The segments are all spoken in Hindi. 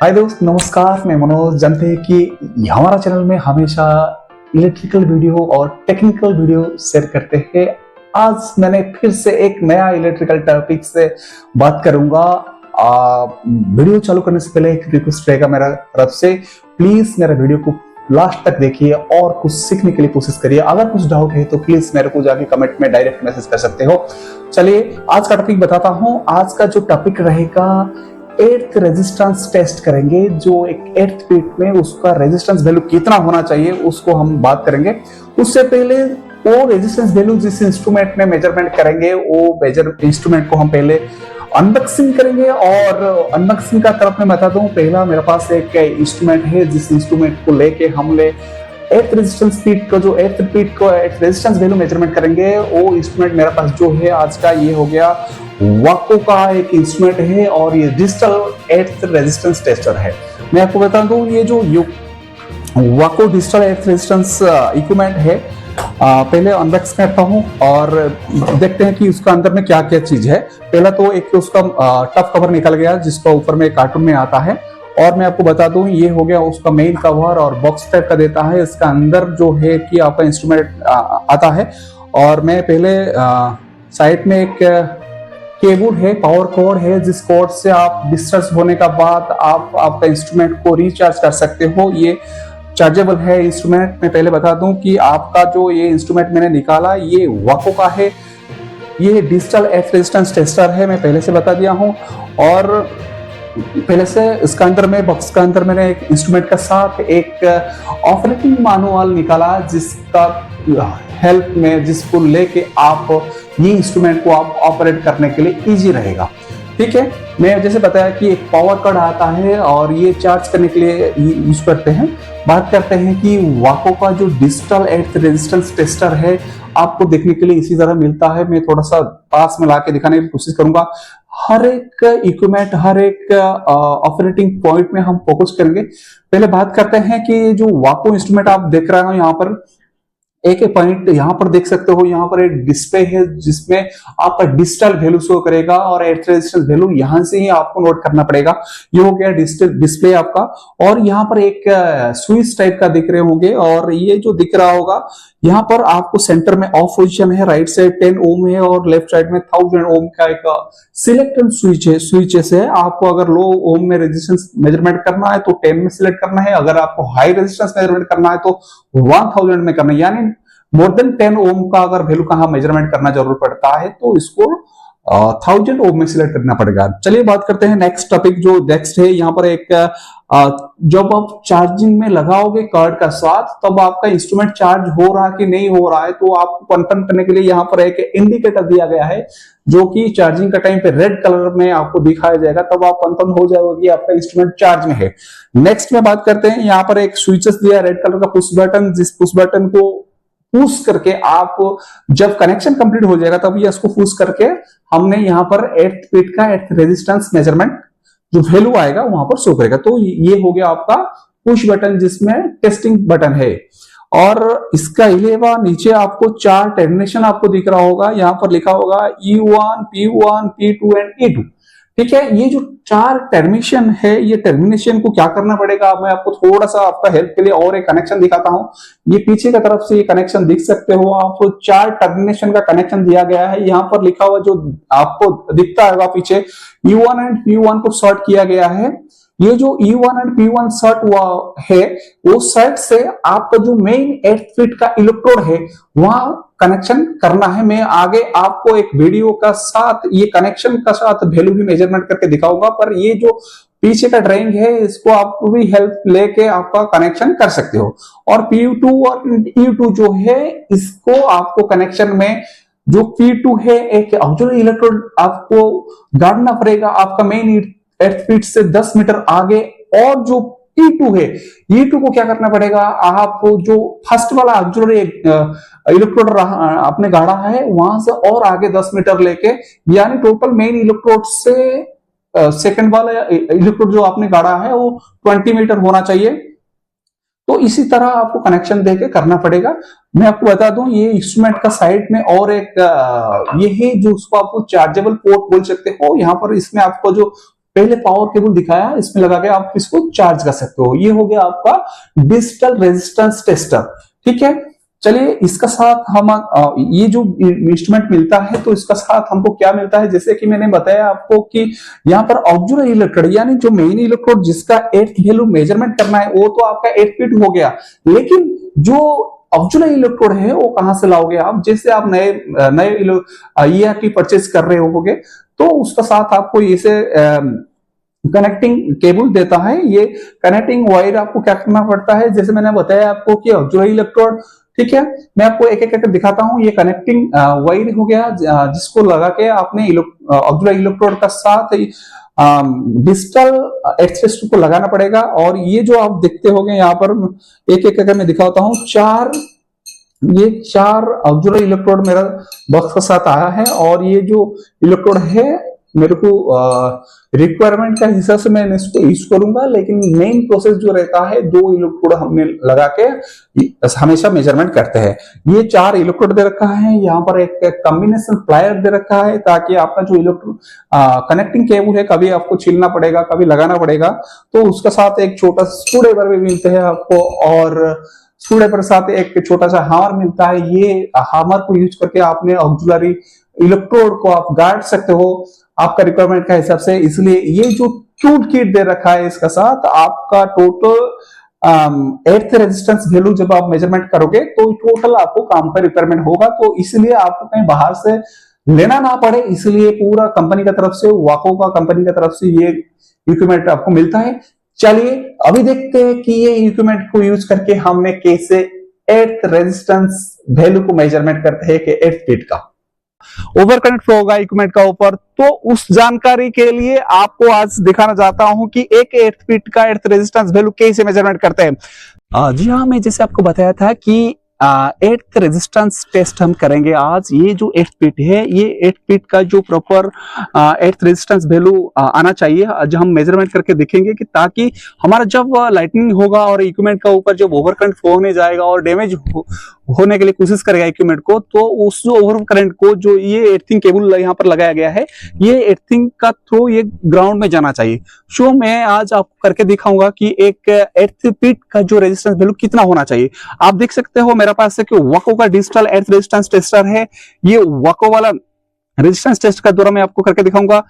हाय दोस्त, नमस्कार। मैं मनोज। जानते हैं कि हमारा चैनल में हमेशा इलेक्ट्रिकल वीडियो और टेक्निकल वीडियो शेयर करते हैं। आज मैंने फिर से एक नया इलेक्ट्रिकल टॉपिक से बात करूंगा। वीडियो चालू करने से पहले एक रिक्वेस्ट रहेगा मेरा तरफ से, प्लीज मेरा वीडियो को लास्ट तक देखिए और कुछ सीखने के लिए कोशिश करिए। अगर कुछ डाउट है तो प्लीज मेरे को जाके कमेंट में डायरेक्ट मैसेज कर सकते हो। चलिए आज का टॉपिक बताता हूँ। आज का जो टॉपिक रहेगा, एर्थ रेजिस्टेंस टेस्ट करेंगे। जो एक एर्थ पीट में उसका रेजिस्टेंस वैल्यू कितना होना चाहिए उसको हम बात करेंगे। उससे पहले वो रेजिस्टेंस वैल्यू जिस इंस्ट्रूमेंट में मेजरमेंट करेंगे वो मेजर इंस्ट्रूमेंट को हम पहले अनबॉक्सिंग करेंगे। और अनबॉक्सिंग का तरफ मैं बता दूं, पहला मेरे पास एक इंस्ट्रूमेंट है जिस इंस्ट्रूमेंट को लेके हमने एर्थ रेजिस्टेंस पीट को, जो एर्थ पीट को एर्थ रेजिस्टेंस वैल्यू मेजरमेंट करेंगे, वो इंस्ट्रूमेंट मेरे पास जो है आज का ये हो गया वाको का एक इंस्ट्रूमेंट है और ये डिजिटल एर्थ रेजिस्टेंस टेस्टर है। मैं आपको बता दूं, ये जो वाको डिजिटल एर्थ रेजिस्टेंस इक्विपमेंट है, पहले अनबॉक्स करता हूं और देखते हैं कि उसका अंदर में क्या क्या चीज है। पहला तो एक तो उसका टफ कवर निकल गया जिसका ऊपर में कार्टून में आता है। और मैं आपको बता दूं, ये हो गया उसका मेन कवर और बॉक्स टाइप का देता है। इसका अंदर जो है कि आपका इंस्ट्रूमेंट आता है। और मैं पहले साइड में एक केबल है, पावर कोड है, जिस कोड से आप डिस्चार्ज होने का बाद आप आपका इंस्ट्रूमेंट को रिचार्ज कर सकते हो। ये चार्जेबल है इंस्ट्रूमेंट। मैं पहले बता दूं कि आपका जो ये इंस्ट्रूमेंट मैंने निकाला ये वाको का है। ये डिजिटल एर्थ रेजिस्टेंस टेस्टर है, मैं पहले से बता दिया हूं। और पहले से इसका अंदर में बॉक्स का अंदर मैंने एक इंस्ट्रूमेंट का साथ एक ऑपरेटिंग मैनुअल निकाला जिसका हेल्प में, जिसको लेके आप ये इंस्ट्रूमेंट को आप ऑपरेट करने के लिए इजी रहेगा। ठीक है, मैं जैसे बताया कि एक पावर कार्ड आता है और ये चार्ज करने के लिए यूज करते हैं। बात करते हैं कि वाको का जो डिजिटल एर्थ रेजिस्टेंस टेस्टर है, आपको देखने के लिए इसी तरह मिलता है। मैं थोड़ा सा पास में लाके दिखाने की कोशिश करूंगा। हर एक इक्विपमेंट, हर एक ऑपरेटिंग पॉइंट में हम फोकस करेंगे। पहले बात करते हैं कि जो वाको इंस्ट्रूमेंट आप देख रहे हो, यहाँ पर एक पॉइंट यहाँ पर देख सकते हो, यहाँ पर एक डिस्प्ले है जिसमें आपका डिजिटल वैल्यू शो करेगा और एर्थ रेजिस्टेंस वैल्यू यहाँ से ही आपको नोट करना पड़ेगा। ये हो गया डिजिटल डिस्प्ले आपका। और यहाँ पर एक स्विच टाइप का दिख रहे होंगे और ये जो दिख रहा होगा, यहाँ पर आपको सेंटर में ऑफ पोजीशन है, राइट साइड 10 ओम है और लेफ्ट साइड में 1000 ओम का एक सिलेक्ट स्विचेस है। आपको अगर लो ओम में रेजिस्टेंस मेजरमेंट करना है तो 10 में सिलेक्ट करना है। अगर आपको हाई रेजिस्टेंस मेजरमेंट करना है तो 1000 में करना है। यानी मोर देन 10 ओम का अगर वैल्यू का मेजरमेंट करना जरूर पड़ता है तो इसको 1000 ओम में सिलेक्ट करना पड़ेगा। चलिए बात करते हैं नेक्स्ट टॉपिक। जो नेक्स्ट है, यहाँ पर एक जब आप चार्जिंग में लगाओगे कार्ड का साथ, तब आपका इंस्ट्रूमेंट चार्ज हो रहा है कि नहीं हो रहा है, तो आपको कंफर्म करने के लिए यहाँ पर एक इंडिकेटर दिया गया है जो कि चार्जिंग का टाइम पे रेड कलर में आपको दिखाया जाएगा। तब आप कंफर्म हो जाओगे कि आपका इंस्ट्रूमेंट चार्ज में है। नेक्स्ट में बात करते हैं, यहाँ पर एक स्विचेस दिया रेड कलर का पुश बटन, जिस पुश बटन को पुश करके आप जब कनेक्शन कंप्लीट हो जाएगा तब ये इसको पुश करके हमने यहाँ पर एर्थ पीट का एर्थ रेजिस्टेंस मेजरमेंट जो वैल्यू आएगा वहां पर शो करेगा। तो ये हो गया आपका पुश बटन जिसमें टेस्टिंग बटन है। और इसका अलावा नीचे आपको 4 टर्मिनेशन आपको दिख रहा होगा। यहाँ पर लिखा होगा E1, P1, P2 and E2। ठीक है, ये जो 4 टर्मिनेशन है, ये टर्मिनेशन को क्या करना पड़ेगा, मैं आपको थोड़ा सा आपका हेल्प के लिए और एक कनेक्शन दिखाता हूं। ये पीछे की तरफ से ये कनेक्शन दिख सकते हो आप। 4 टर्मिनेशन का कनेक्शन दिया गया है। यहाँ पर लिखा हुआ जो आपको दिखता होगा पीछे, E1 एंड P1 को शॉर्ट किया गया है। ये जो E1 एंड P1 शॉर्ट हुआ है, वो साइड से आपका जो मेन एर्थ पीट का इलेक्ट्रोड है वहां कनेक्शन करना है। मैं आगे आपको एक वीडियो का साथ ये कनेक्शन का साथ वैल्यू भी मेजरमेंट करके दिखाऊंगा, पर ये जो पीछे का ड्राइंग है इसको आप भी हेल्प लेके आपका कनेक्शन कर सकते हो। और P2 और E2 जो है, इसको आपको कनेक्शन में जो P2 है, एक ऑक्सिलरी इलेक्ट्रोड आपको गाड़ना पड़ेगा आपका मेन एर्थ पीट से 10 मीटर आगे। और जो E2 है, E2 को क्या करना पड़ेगा, आप जो फर्स्ट वाला ऑक्सिलरी इलेक्ट्रोड आपने गाड़ा है वहां से और आगे 10 मीटर लेके, यानी टोटल मेन इलेक्ट्रोड से सेकंड वाला इलेक्ट्रोड जो आपने गाड़ा है वो 20 मीटर होना चाहिए। तो इसी तरह आपको कनेक्शन देके करना पड़ेगा। मैं आपको बता दूं, ये इंस्ट्रूमेंट का साइड में और एक ये है जो उसको आपको चार्जेबल पोर्ट बोल सकते हो। यहाँ पर इसमें आपको जो पहले पावर केबल दिखाया, इसमें लगा के आप इसको चार्ज कर सकते हो। ये हो गया आपका डिजिटल रेजिस्टेंस टेस्टर, ठीक है। चलिए इसका साथ हम ये जो इंस्ट्रूमेंट मिलता है तो इसका साथ हमको क्या मिलता है, जैसे कि मैंने बताया आपको कि यहाँ पर ऑक्सिलरी इलेक्ट्रोड यानी जो मेन इलेक्ट्रोड जिसका एर्थ वैल्यू मेजरमेंट करना है वो तो आपका 8 फीट हो गया, लेकिन जो ऑक्सिलरी इलेक्ट्रोड है वो कहां से लाओगे आप, जैसे आप नए ERT परचेज कर रहे होगे तो उसका साथ आपको इसे कनेक्टिंग केबल देता है। ये कनेक्टिंग वायर आपको क्या करना पड़ता है, जैसे मैंने बताया आपको कि ऑक्सिलरी इलेक्ट्रोड, ठीक है। मैं आपको एक एक करके दिखाता हूं। ये कनेक्टिंग वायर हो गया जिसको लगा के आपने ऑक्सिलरी इलेक्ट्रोड का साथ डिजिटल एक्सप्रेस को लगाना पड़ेगा। और ये जो आप देखते होंगे यहाँ पर एक एक करके मैं दिखाता हूँ, ये चार ऑक्सिलरी इलेक्ट्रोड मेरा बॉक्स के साथ आया है। और ये जो इलेक्ट्रोड है मेरे को रिक्वायरमेंट का हिसाब से मैं इसको यूज करूंगा, लेकिन मेन प्रोसेस जो रहता है 2 इलेक्ट्रोड हमने लगा के हमेशा मेजरमेंट करते हैं। ये 4 इलेक्ट्रोड दे रखा है, यहाँ पर एक कॉम्बिनेशन प्लायर दे रखा है ताकि आपका जो इलेक्ट्रोड कनेक्टिंग केबल है कभी आपको छीलना पड़ेगा, कभी लगाना पड़ेगा, तो उसका साथ एक छोटा स्क्रूड्राइवर भी मिलते हैं आपको, और स्क्रूड्राइवर साथ एक छोटा सा हामर मिलता है। ये हामर को यूज करके आपने ऑक्सिलरी इलेक्ट्रोड को आप गाड़ सकते हो आपका रिक्वायरमेंट का हिसाब से। इसलिए ये जो टूल किट दे रखा है इसका साथ आपका टोटल एर्थ रेजिस्टेंस वैल्यू जब आप मेजरमेंट करोगे तो टोटल आपको काम का रिक्वायरमेंट होगा, तो इसलिए आपको कहीं बाहर से लेना ना पड़े, इसलिए पूरा कंपनी की तरफ से, वाको का कंपनी की तरफ से ये इक्विपमेंट आपको मिलता है। चलिए अभी देखते हैं कि ये इक्विपमेंट को यूज करके हमने कैसे एर्थ रेजिस्टेंस वैल्यू को मेजरमेंट करते हैं कि एर्थ फीट का ओवर करंट फ्लो होगा इक्विपमेंट का ऊपर। तो उस जानकारी के लिए आपको आज दिखाना चाहता हूं कि एक एर्थ फीट का एर्थ रेजिस्टेंस वैल्यू कैसे मेजरमेंट करते हैं। जी हाँ, मैं जैसे आपको बताया था कि एर्थ रेजिस्टेंस टेस्ट हम करेंगे आज। ये जो एर्थ फीट है, ये एर्थ फीट का जो प्रॉपर एर्थ रेजिस्टेंस वैल्यू आना चाहिए, जो हम मेजरमेंट करके देखेंगे कि ताकि हमारा जब लाइटनिंग होगा और इक्विपमेंट का ऊपर जब ओवर करंट फ्लो होने जाएगा और डैमेज होने के लिए कोशिश करेगा इक्विपमेंट को, तो उस जो ओवर करंट को जो ये एर्थिंग केबल यहाँ पर लगाया गया है, ये एर्थिंग का थ्रू ये ग्राउंड में जाना चाहिए। सो मैं आज आपको करके दिखाऊंगा कि एक एर्थ फीट का जो रेजिस्टेंस वैल्यू कितना होना चाहिए। आप देख सकते हो मेरे पास कि वाको का डिजिटल एर्थ रेजिस्टेंस टेस्टर है। ये वाको वाला रेजिस्टेंस टेस्ट का द्वारा मैं आपको करके दिखाऊंगा।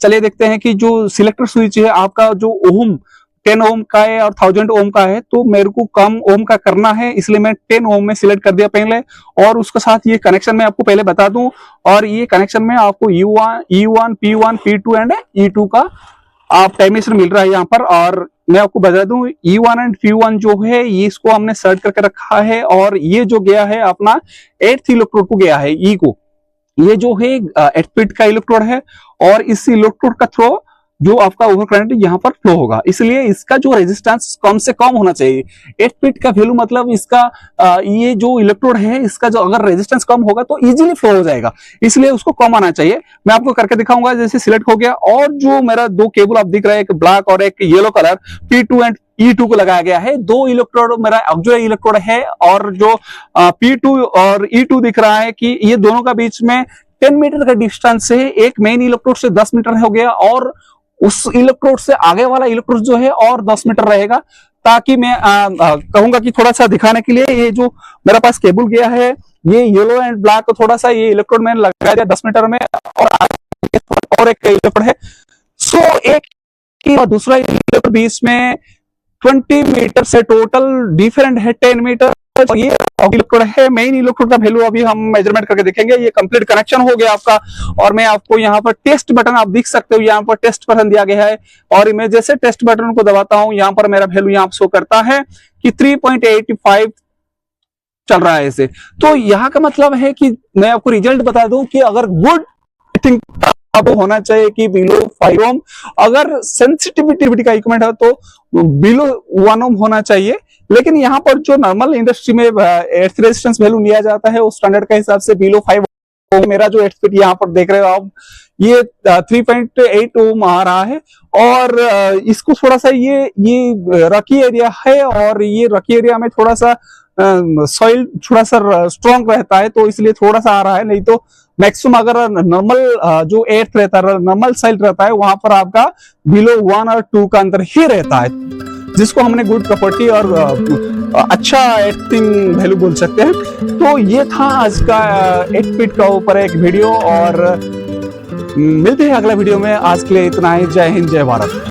चलिए देखते हैं कि जो सिलेक्टर स्विच है आपका जो ओम 10 ओम का है और 1000 ओम का है, तो मेरे को कम ओम का करना है, इसलिए मैं 10 ओम में सिलेक्ट कर दिया पहले। और उसके साथ ये कनेक्शन मैं आपको पहले बता दूं, और ये कनेक्शन में आपको E1, P1, P2 and E2 का आप टाइमेशन मिल रहा है यहाँ पर। और मैं आपको बता दूं E1 एंड P1 जो है ये इसको हमने सर्च करके रखा है, और ये जो गया है अपना एर्थ इलेक्ट्रोड को गया है E को। ये जो है एर्थ फीट का इलेक्ट्रोड है, और इस इलेक्ट्रोड का थ्रो जो आपका ओवर करंट यहाँ पर फ्लो होगा, इसलिए इसका जो रेजिस्टेंस कम से कम होना चाहिए। एर्थ फीट का वैल्यू मतलब इसका ये जो इलेक्ट्रोड है इसका जो अगर रेजिस्टेंस कम होगा तो इजीली फ्लो हो जाएगा, इसलिए उसको कम आना चाहिए। मैं आपको करके दिखाऊंगा। जैसे सिलेक्ट हो गया, और जो मेरा 2 केबल आप दिख रहा है, एक ब्लैक और एक yellow colour, P2 and E2 को लगाया गया है। 2 इलेक्ट्रोड मेरा ऑक्सिलरी इलेक्ट्रोड है, और जो P2 और E2 दिख रहा है कि ये दोनों का बीच में 10 मीटर का डिस्टेंस है। एक मेन इलेक्ट्रोड से 10 मीटर हो गया, और उस इलेक्ट्रोड से आगे वाला इलेक्ट्रोड जो है और 10 मीटर रहेगा, ताकि मैं कहूंगा कि थोड़ा सा दिखाने के लिए ये जो मेरे पास केबल गया है, ये येलो एंड ब्लैक थोड़ा सा ये इलेक्ट्रोड मैंने लगा दिया 10 मीटर में, और एक इलेक्ट्रोड है। सो एक और दूसरा इलेक्ट्रोड बीच में 20 मीटर से टोटल डिफरेंट है 10 मीटर। और ये इलेक्ट्रोड है, मेन इलेक्ट्रोड का वैल्यू अभी हम मेजरमेंट करके देखेंगे। ये कंप्लीट कनेक्शन हो गया आपका, और मैं आपको यहाँ पर टेस्ट बटन आप देख सकते हो, यहाँ पर टेस्ट बटन दिया गया है, और मैं जैसे टेस्ट बटन को दबाता हूं यहाँ पर मेरा वैल्यू यहाँ शो करता है कि 3.85 चल रहा है ऐसे। तो यहाँ का मतलब है कि मैं आपको रिजल्ट बता दूं कि अगर गुड थिंक होना चाहिए कि बिलो 5 ओम, अगर सेंसिटिविटी का इक्विपमेंट है तो बिलो 1 ओम होना चाहिए। लेकिन यहाँ पर जो नॉर्मल इंडस्ट्री में एर्थ रेजिस्टेंस वैल्यू लिया जाता है उस स्टैंडर्ड के हिसाब से बिलो 5 ओम, मेरा जो एर्थ फीट यहाँ पर देख रहे हो आप, ये 3.8 ओम आ रहा है। और इसको थोड़ा सा ये रकी एरिया है, और ये रकी एरिया में थोड़ा सा सॉइल थोड़ा सा स्ट्रॉन्ग रहता है, तो इसलिए थोड़ा सा आ रहा है। नहीं तो मैक्सिमम अगर नॉर्मल जो एर्थ रहता है, नॉर्मल सॉइल रहता है, वहां पर आपका बिलो 1 और 2 का अंतर ही रहता है, जिसको हमने गुड प्रॉपर्टी और अच्छा एर्थिंग वैल्यू बोल सकते हैं। तो ये था आज का 8 फीट का ऊपर एक वीडियो, और मिलते हैं अगला वीडियो में। आज के लिए इतना ही। जय हिंद, जय भारत।